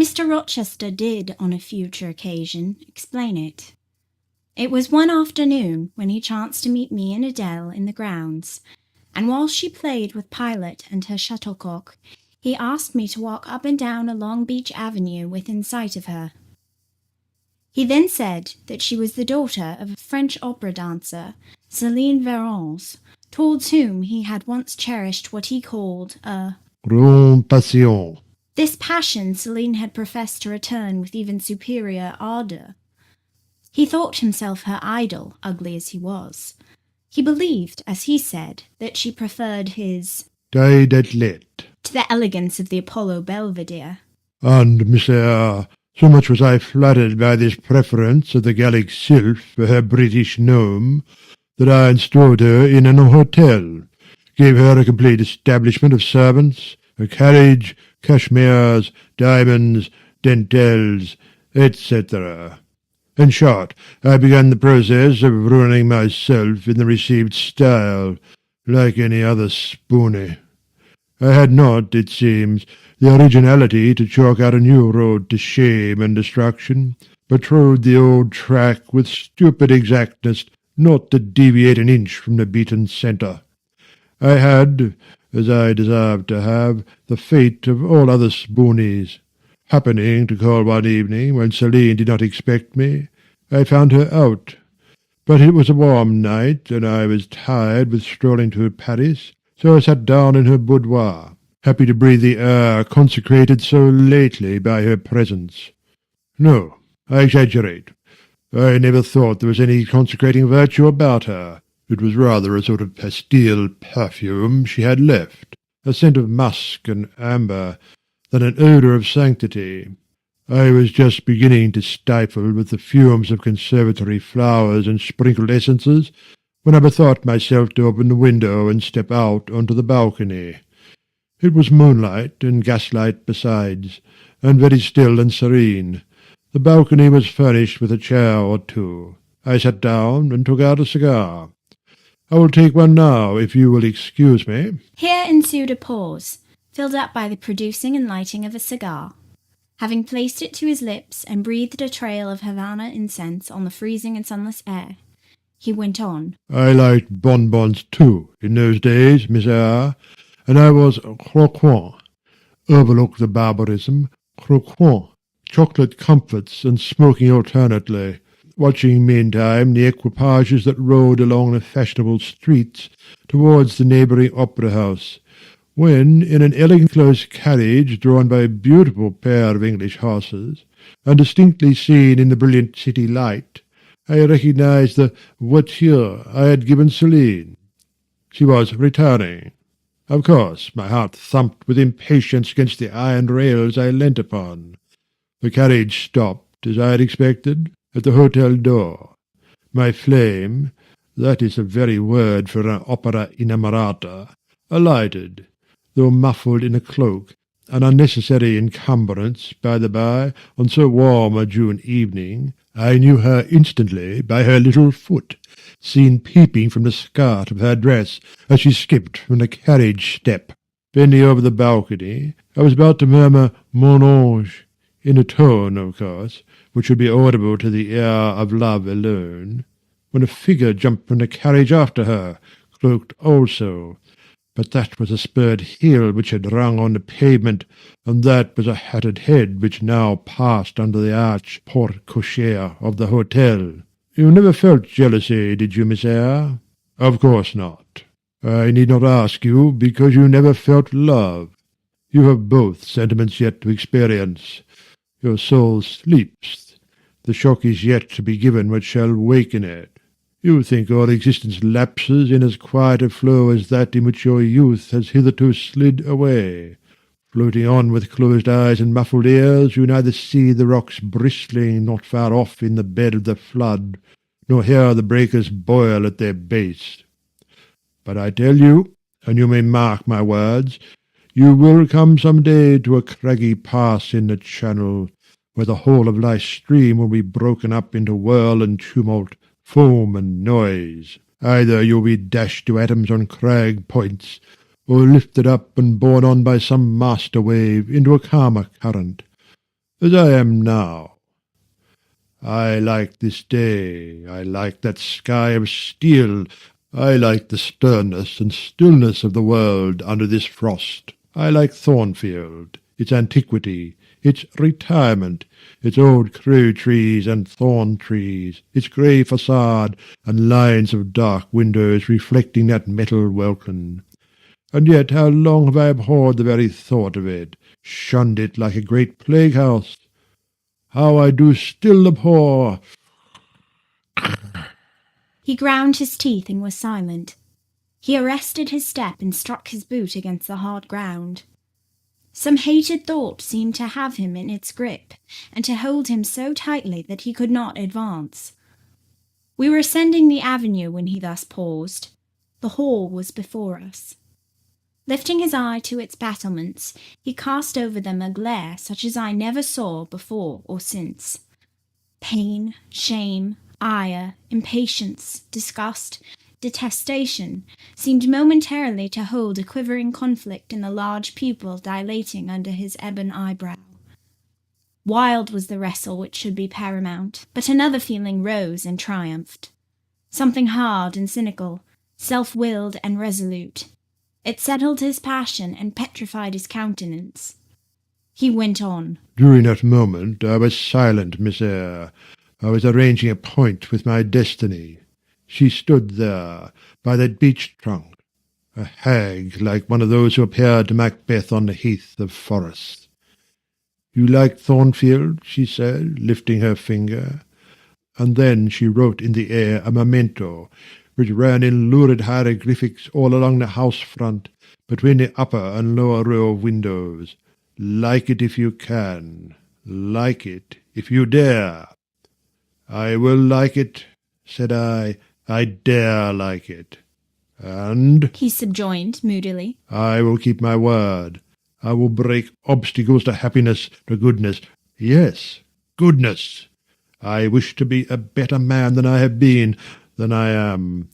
Mr. Rochester did, on a future occasion, explain it. It was one afternoon when he chanced to meet me and Adele in the grounds, and while she played with Pilot and her shuttlecock, he asked me to walk up and down a long beech avenue within sight of her. He then said that she was the daughter of a French opera dancer, Céline Varens, towards whom he had once cherished what he called a grande passion. This passion Céline had professed to return with even superior ardour. He thought himself her idol, ugly as he was. He believed, as he said, that she preferred his tête-à-tête to the elegance of the Apollo Belvedere. And, Miss Eyre, so much was I flattered by this preference of the Gallic sylph for her British gnome, that I installed her in an hotel, gave her a complete establishment of servants, a carriage, cashmeres, diamonds, dentelles, etc. In short, I began the process of ruining myself in the received style, like any other spoony. I had not, it seems, the originality to chalk out a new road to shame and destruction, but trod the old track with stupid exactness, not to deviate an inch from the beaten centre. I had, as I deserved to have, the fate of all other spoonies. Happening to call one evening when Céline did not expect me, I found her out. But it was a warm night, and I was tired with strolling to Paris, so I sat down in her boudoir, happy to breathe the air consecrated so lately by her presence. No, I exaggerate. I never thought there was any consecrating virtue about her. It was rather a sort of pastille perfume she had left, a scent of musk and amber, than an odour of sanctity. I was just beginning to stifle with the fumes of conservatory flowers and sprinkled essences, when I bethought myself to open the window and step out onto the balcony. It was moonlight and gaslight besides, and very still and serene. The balcony was furnished with a chair or two. I sat down and took out a cigar. I will take one now, if you will excuse me. Here ensued a pause, filled up by the producing and lighting of a cigar. Having placed it to his lips and breathed a trail of Havana incense on the freezing and sunless air, he went on. I liked bonbons too, in those days, Miss Eyre, and I was croquant. Overlook the barbarism, croquant. Chocolate comfits and smoking alternately, watching meantime the equipages that rode along the fashionable streets towards the neighbouring opera-house, when, in an elegant close carriage drawn by a beautiful pair of English horses, and distinctly seen in the brilliant city light, I recognized the voiture I had given Céline. She was returning. Of course, my heart thumped with impatience against the iron rails I leant upon. The carriage stopped, as I had expected, at the hotel door. My flame, that is the very word for an opera innamorata, alighted, though muffled in a cloak, an unnecessary encumbrance, by the by, on so warm a June evening. I knew her instantly by her little foot, seen peeping from the skirt of her dress as she skipped from the carriage step. Bending over the balcony, I was about to murmur "Mon ange," in a tone, of course, which would be audible to the ear of love alone, when a figure jumped from the carriage after her, cloaked also. But that was a spurred heel which had rung on the pavement, and that was a hatted head which now passed under the arch porte-cochere of the hotel. You never felt jealousy, did you, Miss Eyre? Of course not. I need not ask you, because you never felt love. You have both sentiments yet to experience. Your soul sleeps. The shock is yet to be given which shall waken it. You think all existence lapses in as quiet a flow as that in which your youth has hitherto slid away. Floating on with closed eyes and muffled ears, you neither see the rocks bristling not far off in the bed of the flood, nor hear the breakers boil at their base. But I tell you, and you may mark my words, you will come some day to a craggy pass in the channel, where the whole of life's stream will be broken up into whirl and tumult, foam and noise. Either you will be dashed to atoms on crag points, or lifted up and borne on by some master wave into a calmer current. as I am now. I like this day, I like that sky of steel, I like the sternness and stillness of the world under this frost. I like Thornfield, its antiquity, its retirement, its old crow trees and thorn trees, its grey facade and lines of dark windows reflecting that metal welkin. And yet how long have I abhorred the very thought of it, shunned it like a great plague-house? How I do still abhor— He ground his teeth and was silent. He arrested his step and struck his boot against the hard ground. Some hated thought seemed to have him in its grip, and to hold him so tightly that he could not advance. We were ascending the avenue when he thus paused. The hall was before us. Lifting his eye to its battlements, he cast over them a glare such as I never saw before or since. Pain, shame, ire, impatience, disgust, detestation seemed momentarily to hold a quivering conflict in the large pupil dilating under his ebon eyebrow. Wild was the wrestle which should be paramount, but another feeling rose and triumphed. Something hard and cynical, self-willed and resolute. It settled his passion and petrified his countenance. He went on. During that moment I was silent, Miss Eyre. I was arranging a point with my destiny. She stood there, by that beech trunk, a hag like one of those who appeared to Macbeth on the heath of Forres. You like Thornfield? She said, lifting her finger. And then she wrote in the air a memento, which ran in lurid hieroglyphics all along the house front, between the upper and lower row of windows. Like it if you can. Like it if you dare. I will like it, said I. I dare like it. And, he subjoined moodily, I will keep my word. I will break obstacles to happiness, to goodness. Yes, goodness. I wish to be a better man than I have been, than I am.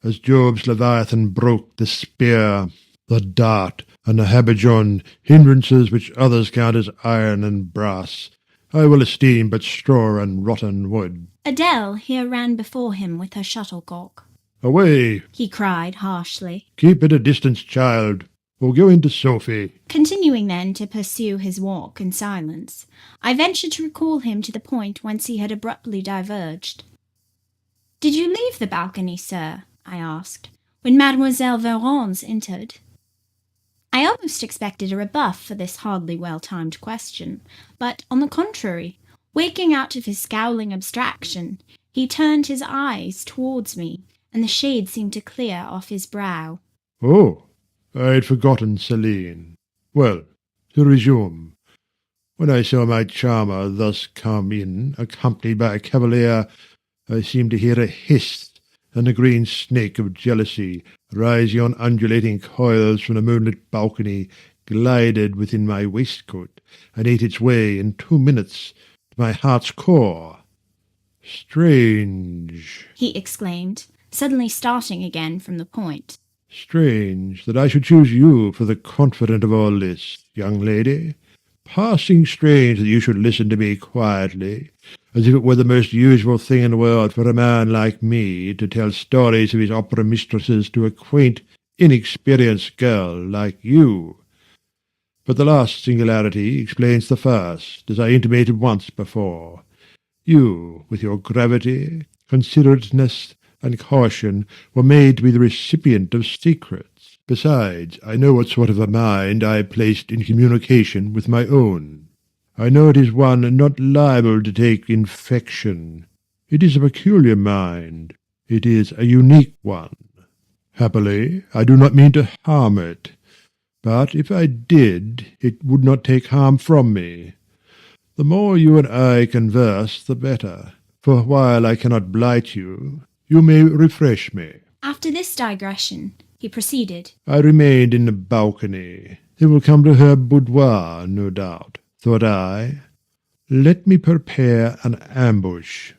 As Job's Leviathan broke the spear, the dart, and the habergeon, hindrances which others count as iron and brass, I will esteem but straw and rotten wood. Adele here ran before him with her shuttlecock. Away! He cried harshly. Keep at a distance, child, or go into Sophie. Continuing then to pursue his walk in silence, I ventured to recall him to the point whence he had abruptly diverged. "Did you leave the balcony, sir?" I asked, "when Mademoiselle Varens entered?" I almost expected a rebuff for this hardly well-timed question, but, on the contrary, waking out of his scowling abstraction, he turned his eyes towards me, and the shade seemed to clear off his brow. Oh, I had forgotten Celine. Well, to resume. When I saw my charmer thus come in, accompanied by a cavalier, I seemed to hear a hiss, and the green snake of jealousy, rising on undulating coils from the moonlit balcony, glided within my waistcoat, and ate its way in 2 minutes to my heart's core. Strange, he exclaimed, suddenly starting again from the point. Strange that I should choose you for the confidant of all this, young lady. Passing strange that you should listen to me quietly, as if it were the most usual thing in the world for a man like me to tell stories of his opera mistresses to a quaint, inexperienced girl like you. But the last singularity explains the first, as I intimated once before. You, with your gravity, considerateness, and caution, were made to be the recipient of secrets. Besides, I know what sort of a mind I have placed in communication with my own. I know it is one not liable to take infection. It is a peculiar mind. It is a unique one. Happily, I do not mean to harm it. But if I did, it would not take harm from me. The more you and I converse, the better. For while I cannot blight you, you may refresh me. After this digression, he proceeded. I remained in the balcony. They will come to her boudoir, no doubt, thought I. Let me prepare an ambush.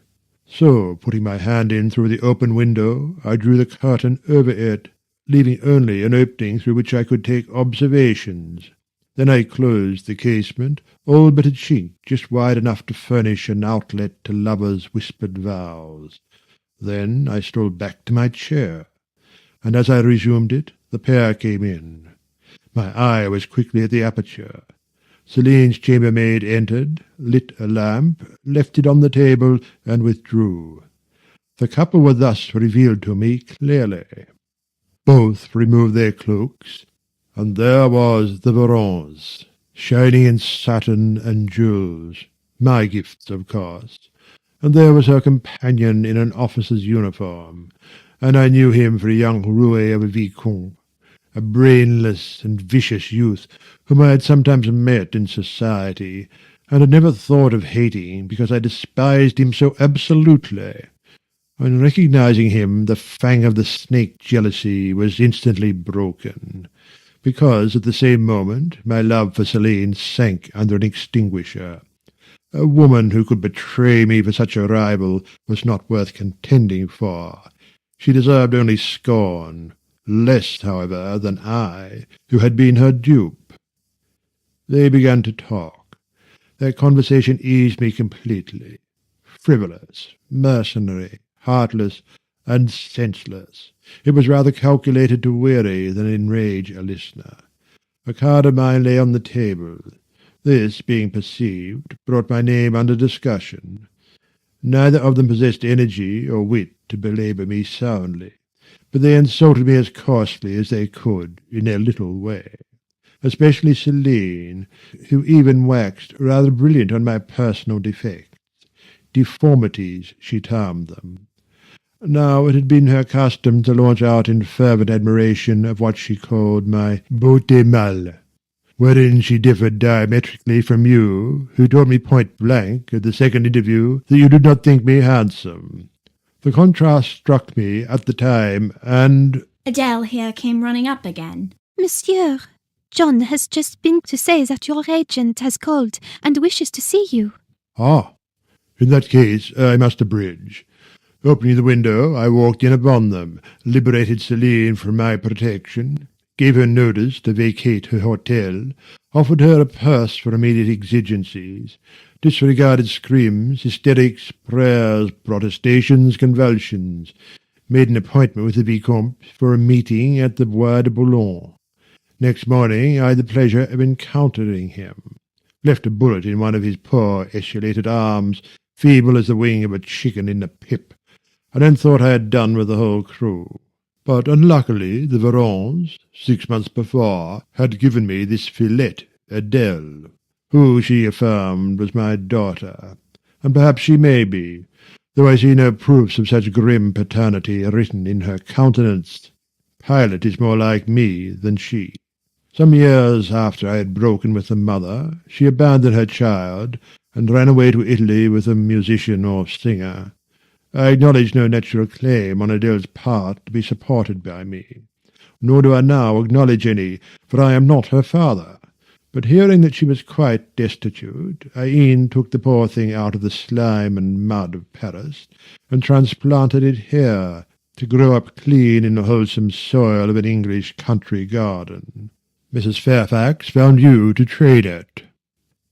So, putting my hand in through the open window, I drew the curtain over it, leaving only an opening through which I could take observations. Then I closed the casement, all but a chink just wide enough to furnish an outlet to lovers' whispered vows. Then I strolled back to my chair, and as I resumed it, the pair came in. My eye was quickly at the aperture. Celine's chambermaid entered, lit a lamp, left it on the table, and withdrew. The couple were thus revealed to me clearly. Both removed their cloaks, and there was the Varens, shining in satin and jewels, my gifts, of course, and there was her companion in an officer's uniform, and I knew him for a young roué of a vicomte, a brainless and vicious youth whom I had sometimes met in society, and had never thought of hating because I despised him so absolutely. On recognizing him, the fang of the snake jealousy was instantly broken, because at the same moment my love for Celine sank under an extinguisher. A woman who could betray me for such a rival was not worth contending for. She deserved only scorn, less, however, than I, who had been her dupe. They began to talk. Their conversation eased me completely. Frivolous, mercenary, heartless, and senseless, it was rather calculated to weary than enrage a listener. A card of mine lay on the table. This, being perceived, brought my name under discussion. Neither of them possessed energy or wit to belabour me soundly, but they insulted me as coarsely as they could in their little way, especially Celine, who even waxed rather brilliant on my personal defects. Deformities, she termed them. Now it had been her custom to launch out in fervent admiration of what she called my beauté mâle, wherein she differed diametrically from you, who told me point-blank at the second interview that you did not think me handsome. The contrast struck me at the time, and— Adele here came running up again. Monsieur, John has just been to say that your agent has called and wishes to see you. Ah, in that case I must abridge. Opening the window, I walked in upon them, liberated Celine from my protection, gave her notice to vacate her hotel, offered her a purse for immediate exigencies, disregarded screams, hysterics, prayers, protestations, convulsions, made an appointment with the Vicomte for a meeting at the Bois de Boulogne. Next morning I had the pleasure of encountering him. Left a bullet in one of his poor etiolated arms, feeble as the wing of a chicken in the pip, and then thought I had done with the whole crew. But unluckily the Varens, 6 months before, had given me this filette, Adele, who, she affirmed, was my daughter, and perhaps she may be, though I see no proofs of such grim paternity written in her countenance. Pilot is more like me than she. Some years after I had broken with the mother, she abandoned her child, and ran away to Italy with a musician or singer. I acknowledge no natural claim on Adele's part to be supported by me, nor do I now acknowledge any, for I am not her father. But hearing that she was quite destitute, I e'en took the poor thing out of the slime and mud of Paris, and transplanted it here, to grow up clean in the wholesome soil of an English country garden. Mrs. Fairfax found you to trade it.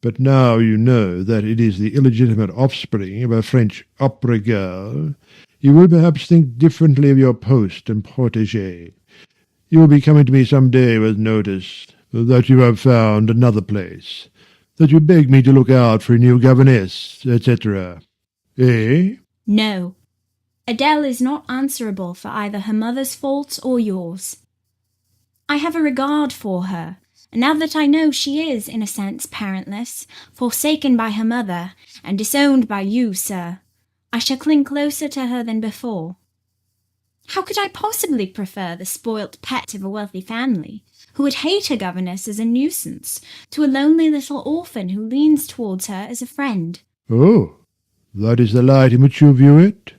But now you know that it is the illegitimate offspring of a French opera girl, you will perhaps think differently of your post and protégé. You will be coming to me some day with notice that you have found another place, that you beg me to look out for a new governess, etc. Eh? No. Adele is not answerable for either her mother's faults or yours. I have a regard for her, and now that I know she is, in a sense, parentless, forsaken by her mother, and disowned by you, sir, I shall cling closer to her than before. How could I possibly prefer the spoilt pet of a wealthy family, who would hate her governess as a nuisance, to a lonely little orphan who leans towards her as a friend? Oh, that is the light in which you view it?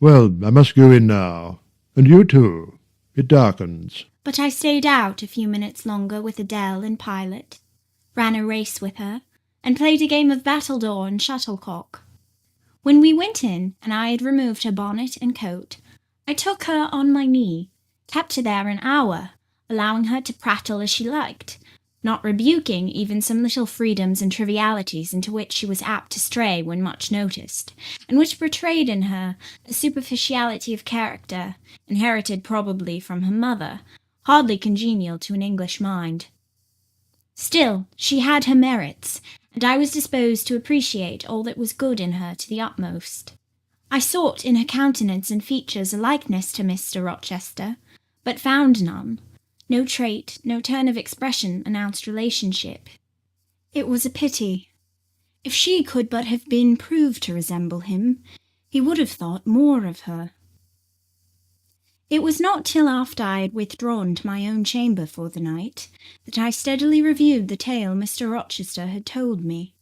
Well, I must go in now, and you too. It darkens. But I stayed out a few minutes longer with Adele and Pilot, ran a race with her, and played a game of battledore and shuttlecock. When we went in, and I had removed her bonnet and coat, I took her on my knee, kept her there an hour, allowing her to prattle as she liked, not rebuking even some little freedoms and trivialities into which she was apt to stray when much noticed, and which betrayed in her a superficiality of character, inherited probably from her mother, hardly congenial to an English mind. Still, she had her merits, and I was disposed to appreciate all that was good in her to the utmost. I sought in her countenance and features a likeness to Mr. Rochester, but found none. No trait, no turn of expression announced relationship. It was a pity. If she could but have been proved to resemble him, he would have thought more of her. It was not till after I had withdrawn to my own chamber for the night that I steadily reviewed the tale Mr. Rochester had told me.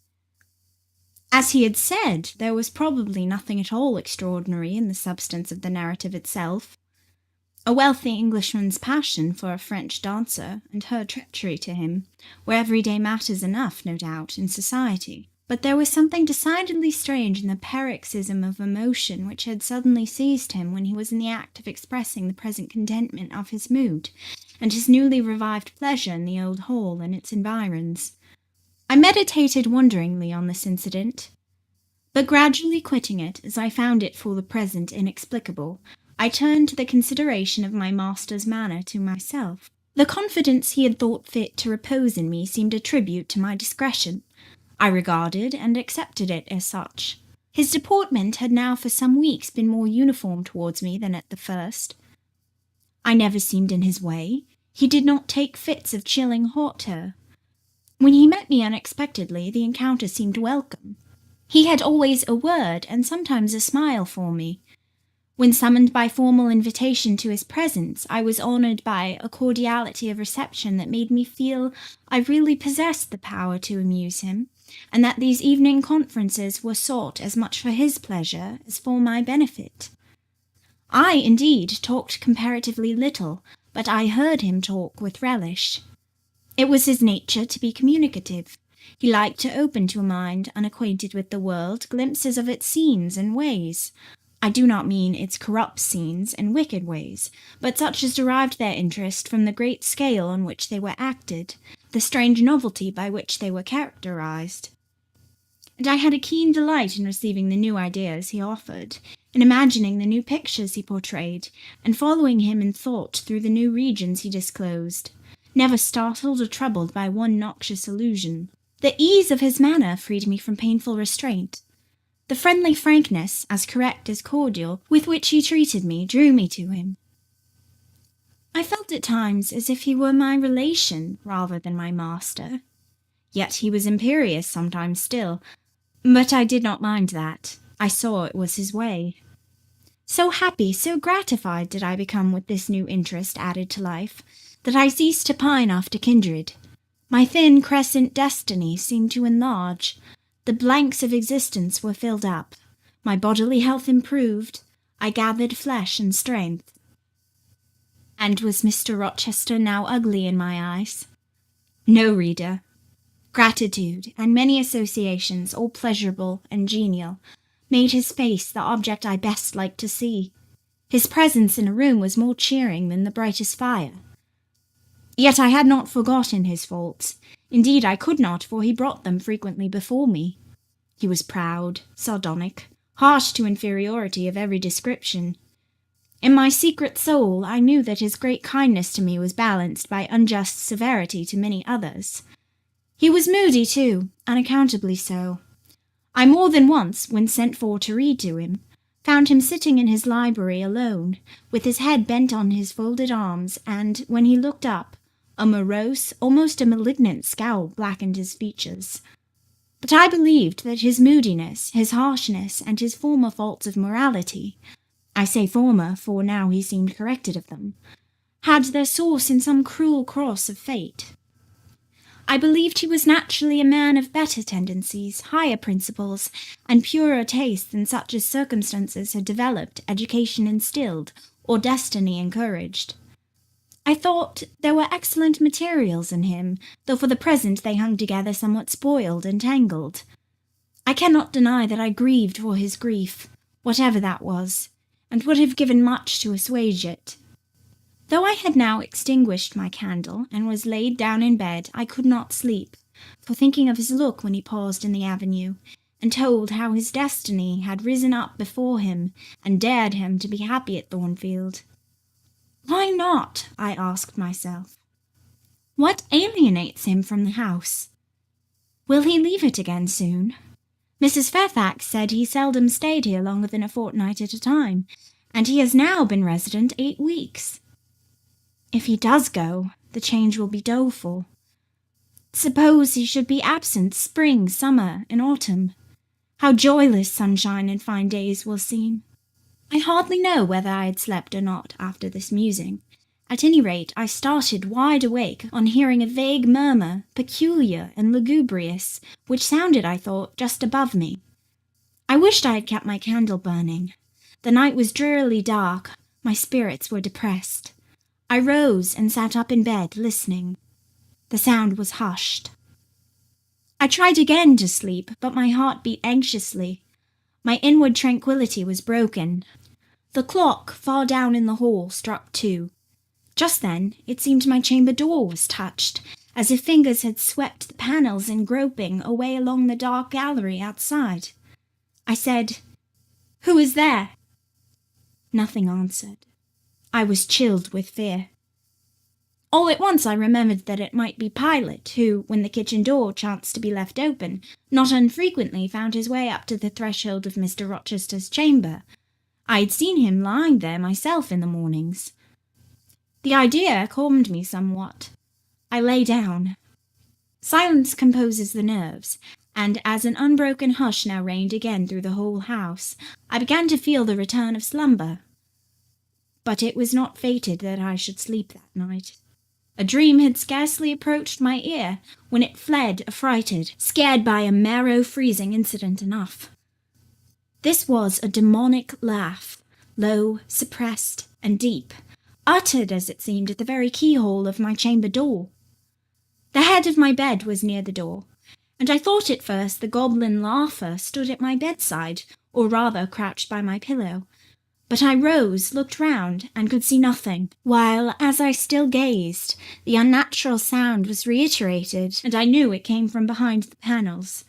As he had said, there was probably nothing at all extraordinary in the substance of the narrative itself. A wealthy Englishman's passion for a French dancer and her treachery to him were everyday matters enough, no doubt, in society. But there was something decidedly strange in the paroxysm of emotion which had suddenly seized him when he was in the act of expressing the present contentment of his mood, and his newly revived pleasure in the old hall and its environs. I meditated wonderingly on this incident, but gradually quitting it, as I found it for the present inexplicable, I turned to the consideration of my master's manner to myself. The confidence he had thought fit to repose in me seemed a tribute to my discretion. I regarded and accepted it as such. His deportment had now for some weeks been more uniform towards me than at the first. I never seemed in his way. He did not take fits of chilling hauteur. When he met me unexpectedly, the encounter seemed welcome. He had always a word and sometimes a smile for me. When summoned by formal invitation to his presence, I was honoured by a cordiality of reception that made me feel I really possessed the power to amuse him, and that these evening conferences were sought as much for his pleasure as for my benefit. I, indeed, talked comparatively little, but I heard him talk with relish. It was his nature to be communicative. He liked to open to a mind unacquainted with the world glimpses of its scenes and ways. I do not mean its corrupt scenes and wicked ways, but such as derived their interest from the great scale on which they were acted, the strange novelty by which they were characterized. And I had a keen delight in receiving the new ideas he offered, in imagining the new pictures he portrayed, and following him in thought through the new regions he disclosed, never startled or troubled by one noxious illusion. The ease of his manner freed me from painful restraint. The friendly frankness, as correct as cordial, with which he treated me, drew me to him. I felt at times as if he were my relation rather than my master. Yet he was imperious sometimes still, but I did not mind that. I saw it was his way. So happy, so gratified did I become with this new interest added to life, that I ceased to pine after kindred. My thin crescent destiny seemed to enlarge. The blanks of existence were filled up. My bodily health improved. I gathered flesh and strength. And was Mr. Rochester now ugly in my eyes? No, reader. Gratitude, and many associations, all pleasurable and genial, made his face the object I best liked to see. His presence in a room was more cheering than the brightest fire. Yet I had not forgotten his faults. Indeed, I could not, for he brought them frequently before me. He was proud, sardonic, harsh to inferiority of every description. In my secret soul, I knew that his great kindness to me was balanced by unjust severity to many others. He was moody, too, unaccountably so. I more than once, when sent for to read to him, found him sitting in his library alone, with his head bent on his folded arms, and, when he looked up, a morose, almost a malignant scowl blackened his features. But I believed that his moodiness, his harshness, and his former faults of morality, I say former, for now he seemed corrected of them, had their source in some cruel cross of fate. I believed he was naturally a man of better tendencies, higher principles, and purer tastes than such as circumstances had developed, education instilled, or destiny encouraged. I thought there were excellent materials in him, though for the present they hung together somewhat spoiled and tangled. I cannot deny that I grieved for his grief, whatever that was, and would have given much to assuage it. Though I had now extinguished my candle and was laid down in bed, I could not sleep, for thinking of his look when he paused in the avenue, and told how his destiny had risen up before him and dared him to be happy at Thornfield. Why not? I asked myself. What alienates him from the house? Will he leave it again soon? Mrs. Fairfax said he seldom stayed here longer than a fortnight at a time, and he has now been resident 8 weeks. If he does go, the change will be doleful. Suppose he should be absent spring, summer, and autumn. How joyless sunshine and fine days will seem. I hardly know whether I had slept or not after this musing. At any rate, I started wide awake on hearing a vague murmur, peculiar and lugubrious, which sounded, I thought, just above me. I wished I had kept my candle burning. The night was drearily dark. My spirits were depressed. I rose and sat up in bed, listening. The sound was hushed. I tried again to sleep, but my heart beat anxiously. My inward tranquillity was broken. The clock far down in the hall struck 2. Just then, it seemed my chamber door was touched, as if fingers had swept the panels in groping away along the dark gallery outside. I said, "Who is there?" Nothing answered. I was chilled with fear. All at once I remembered that it might be Pilot, who, when the kitchen door chanced to be left open, not unfrequently found his way up to the threshold of Mr. Rochester's chamber. I had seen him lying there myself in the mornings. The idea calmed me somewhat. I lay down. Silence composes the nerves, and as an unbroken hush now reigned again through the whole house, I began to feel the return of slumber. But it was not fated that I should sleep that night. A dream had scarcely approached my ear when it fled affrighted, scared by a marrow-freezing incident enough. This was a demonic laugh, low, suppressed, and deep, uttered, as it seemed, at the very keyhole of my chamber door. The head of my bed was near the door, and I thought at first the goblin laugher stood at my bedside, or rather crouched by my pillow. But I rose, looked round, and could see nothing, while, as I still gazed, the unnatural sound was reiterated, and I knew it came from behind the panels.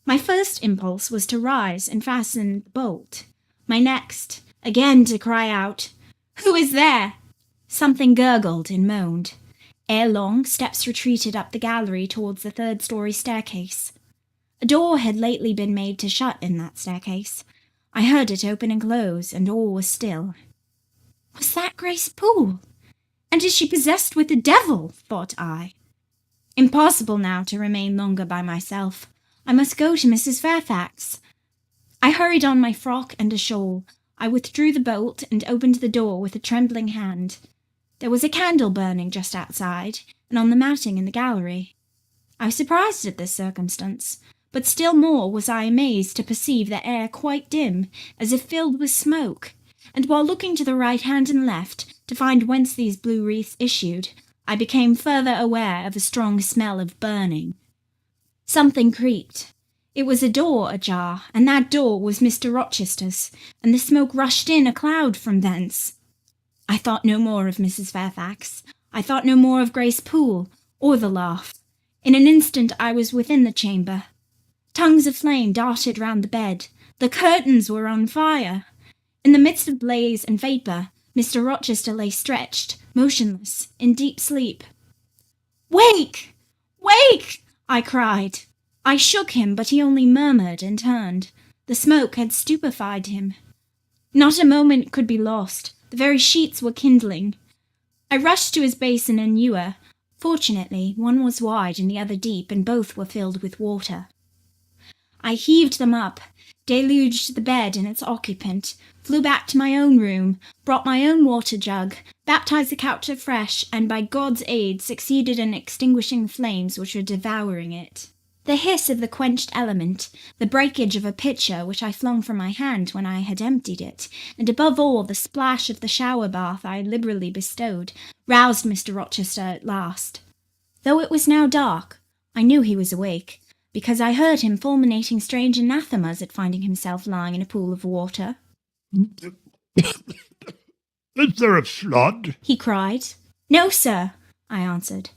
My first impulse was to rise and fasten the bolt. My next, again to cry out, "Who is there?" Something gurgled and moaned. Ere long, steps retreated up the gallery towards the 3rd-story staircase. A door had lately been made to shut in that staircase. I heard it open and close, and all was still. Was that Grace Poole? And is she possessed with the devil? Thought I. Impossible now to remain longer by myself. I must go to Mrs. Fairfax. I hurried on my frock and a shawl. I withdrew the bolt and opened the door with a trembling hand. There was a candle burning just outside, and on the matting in the gallery. I was surprised at this circumstance, but still more was I amazed to perceive the air quite dim, as if filled with smoke, and while looking to the right hand and left to find whence these blue wreaths issued, I became further aware of a strong smell of burning. Something creaked. It was a door ajar, and that door was Mr. Rochester's, and the smoke rushed in a cloud from thence. I thought no more of Mrs. Fairfax. I thought no more of Grace Poole, or the laugh. In an instant I was within the chamber. Tongues of flame darted round the bed. The curtains were on fire. In the midst of blaze and vapour, Mr. Rochester lay stretched, motionless, in deep sleep. "Wake! Wake!" I cried. I shook him, but he only murmured and turned. The smoke had stupefied him. Not a moment could be lost. The very sheets were kindling. I rushed to his basin and ewer. Fortunately, one was wide and the other deep, and both were filled with water. I heaved them up, deluged the bed and its occupant, flew back to my own room, brought my own water jug, baptized the couch afresh, and by God's aid succeeded in extinguishing the flames which were devouring it. The hiss of the quenched element, the breakage of a pitcher which I flung from my hand when I had emptied it, and above all the splash of the shower bath I liberally bestowed, roused Mr. Rochester at last. Though it was now dark, I knew he was awake, because I heard him fulminating strange anathemas at finding himself lying in a pool of water. Is there a flood? he cried. No, sir, I answered.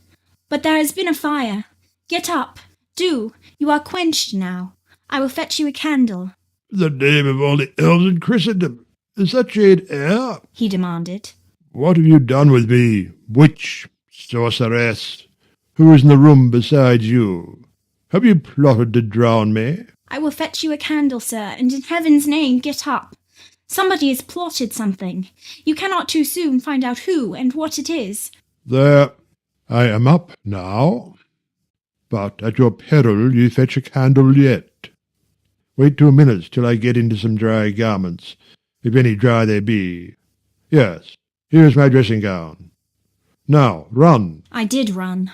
But there has been a fire. Get up, do. You are quenched now. I will fetch you a candle. The name of all the elves in Christendom. Is that jade Eyre? He demanded. What have you done with me, witch, sorceress? Who is in the room besides you? Have you plotted to drown me? I will fetch you a candle, sir, and in heaven's name get up. Somebody has plotted something. You cannot too soon find out who and what it is. There, I am up now. But at your peril you fetch a candle yet. Wait 2 minutes till I get into some dry garments, if any dry they be. Yes, here is my dressing gown. Now, run. I did run.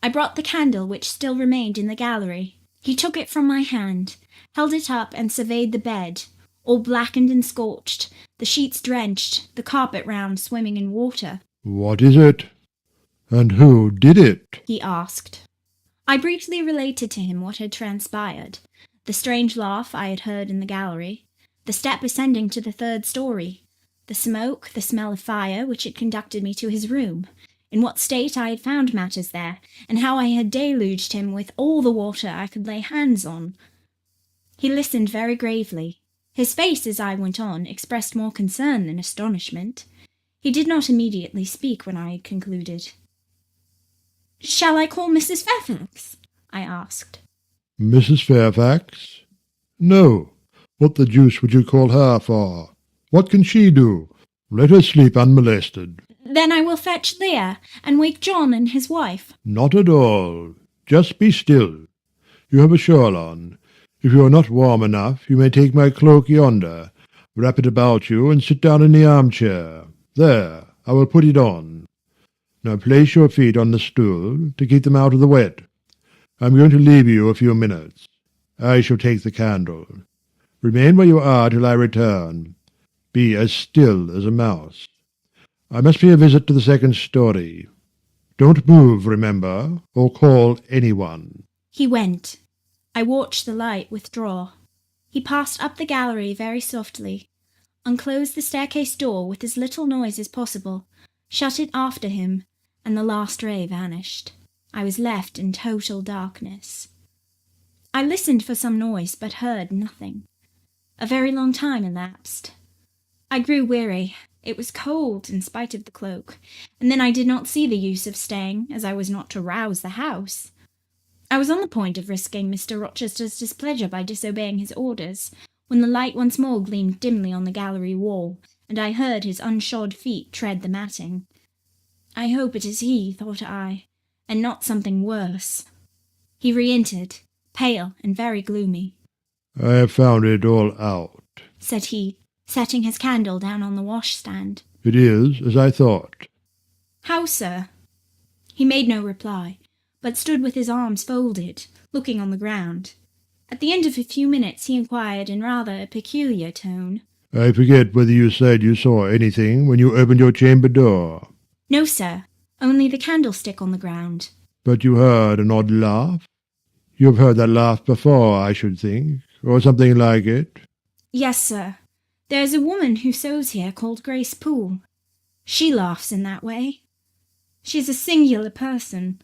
I brought the candle which still remained in the gallery. He took it from my hand, held it up and surveyed the bed, all blackened and scorched, the sheets drenched, the carpet round swimming in water. What is it? And who did it? He asked. I briefly related to him what had transpired, the strange laugh I had heard in the gallery, the step ascending to the 3rd story, the smoke, the smell of fire which had conducted me to his room, in what state I had found matters there, and how I had deluged him with all the water I could lay hands on. He listened very gravely. His face, as I went on, expressed more concern than astonishment. He did not immediately speak when I had concluded. "Shall I call Mrs. Fairfax?" I asked. Mrs. Fairfax? No. What the deuce would you call her for? What can she do? Let her sleep unmolested. Then I will fetch Leah, and wake John and his wife. Not at all. Just be still. You have a shawl on. If you are not warm enough, you may take my cloak yonder, wrap it about you, and sit down in the armchair. There, I will put it on. Now place your feet on the stool, to keep them out of the wet. I am going to leave you a few minutes. I shall take the candle. Remain where you are till I return. Be as still as a mouse. I must pay a visit to the 2nd story. Don't move, remember, or call anyone. He went. I watched the light withdraw. He passed up the gallery very softly, unclosed the staircase door with as little noise as possible, shut it after him, and the last ray vanished. I was left in total darkness. I listened for some noise, but heard nothing. A very long time elapsed. I grew weary. It was cold, in spite of the cloak, and then I did not see the use of staying, as I was not to rouse the house. I was on the point of risking Mr. Rochester's displeasure by disobeying his orders, when the light once more gleamed dimly on the gallery wall, and I heard his unshod feet tread the matting. I hope it is he, thought I, and not something worse. He re-entered, pale and very gloomy. I have found it all out, said he, setting his candle down on the washstand. It is as I thought. How, sir? He made no reply, but stood with his arms folded, looking on the ground. At the end of a few minutes he inquired in rather a peculiar tone. I forget whether you said you saw anything when you opened your chamber door. No, sir, only the candlestick on the ground. But you heard an odd laugh? You have heard that laugh before, I should think, or something like it. Yes, sir. There is a woman who sews here called Grace Poole. She laughs in that way. She is a singular person.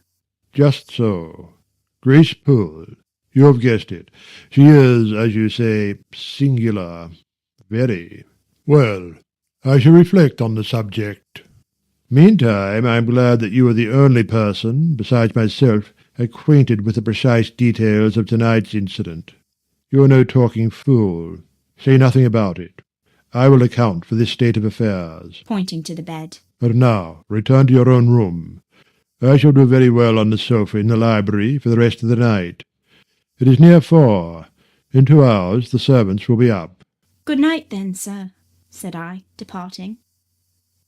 Just so. Grace Poole. You have guessed it. She is, as you say, singular. Very. Well, I shall reflect on the subject. Meantime, I am glad that you are the only person, besides myself, acquainted with the precise details of tonight's incident. You are no talking fool. Say nothing about it. I will account for this state of affairs. Pointing to the bed. But now, return to your own room. I shall do very well on the sofa in the library for the rest of the night. It is near 4. In 2 hours the servants will be up. Good night, then, sir, said I, departing.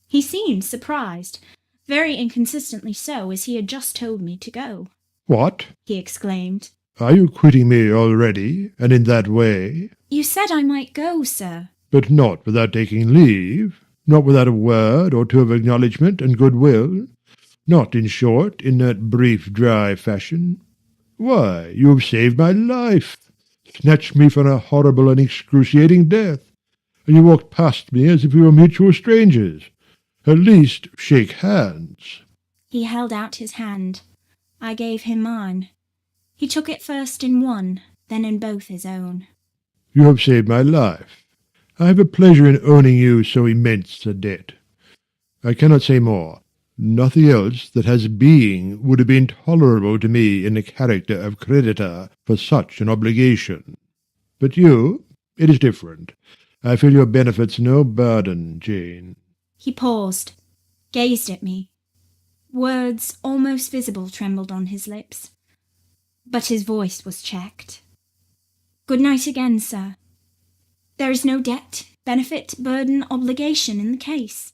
He seemed surprised, very inconsistently so, as he had just told me to go. What? He exclaimed. Are you quitting me already, and in that way? You said I might go, sir. But not without taking leave, not without a word or two of acknowledgment and goodwill, not, in short, in that brief, dry fashion. Why, you have saved my life, snatched me from a horrible and excruciating death, and you walked past me as if we were mutual strangers. At least shake hands. He held out his hand. I gave him mine. He took it first in one, then in both his own. You have saved my life. I have a pleasure in owning you so immense a debt. I cannot say more. Nothing else that has being would have been tolerable to me in the character of creditor for such an obligation. But you, it is different. I feel your benefits no burden, Jane. He paused, gazed at me. Words almost visible trembled on his lips, but his voice was checked. Good night again, sir. There is no debt, benefit, burden, obligation in the case.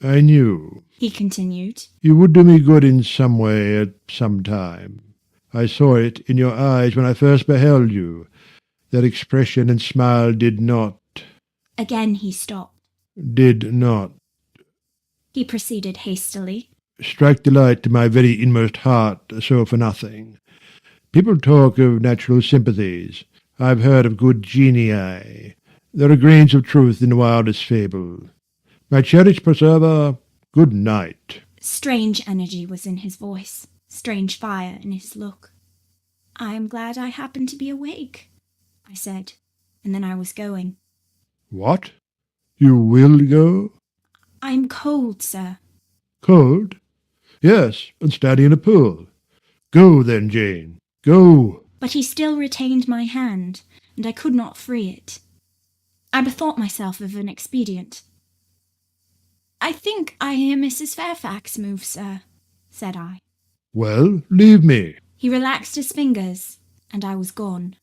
I knew, He continued. you would do me good in some way at some time. I saw it in your eyes when I first beheld you. That expression and smile did not, Again he stopped. He proceeded hastily. Strike delight to my very inmost heart, so for nothing. People talk of natural sympathies. I've heard of good genii. There are grains of truth in the wildest fable. My cherished preserver, good night. Strange energy was in his voice, strange fire in his look. I am glad I happened to be awake, I said, and then I was going. What? You will go? I am cold, sir. Cold? Yes, and standing in a pool. Go then, Jane, go. But he still retained my hand, and I could not free it. I bethought myself of an expedient. I think I hear Mrs. Fairfax move, sir, said I. Well, leave me. He relaxed his fingers, and I was gone.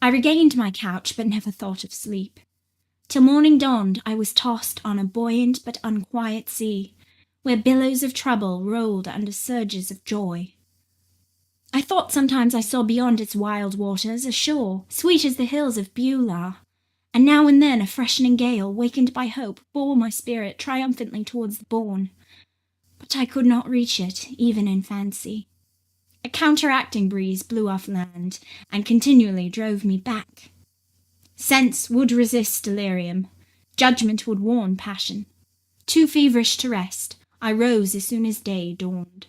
I regained my couch, but never thought of sleep. Till morning dawned, I was tossed on a buoyant but unquiet sea, where billows of trouble rolled under surges of joy. I thought sometimes I saw beyond its wild waters a shore, sweet as the hills of Beulah, and now and then a freshening gale, wakened by hope, bore my spirit triumphantly towards the bourne. But I could not reach it, even in fancy. A counteracting breeze blew off land, and continually drove me back. Sense would resist delirium. Judgment would warn passion. Too feverish to rest, I rose as soon as day dawned.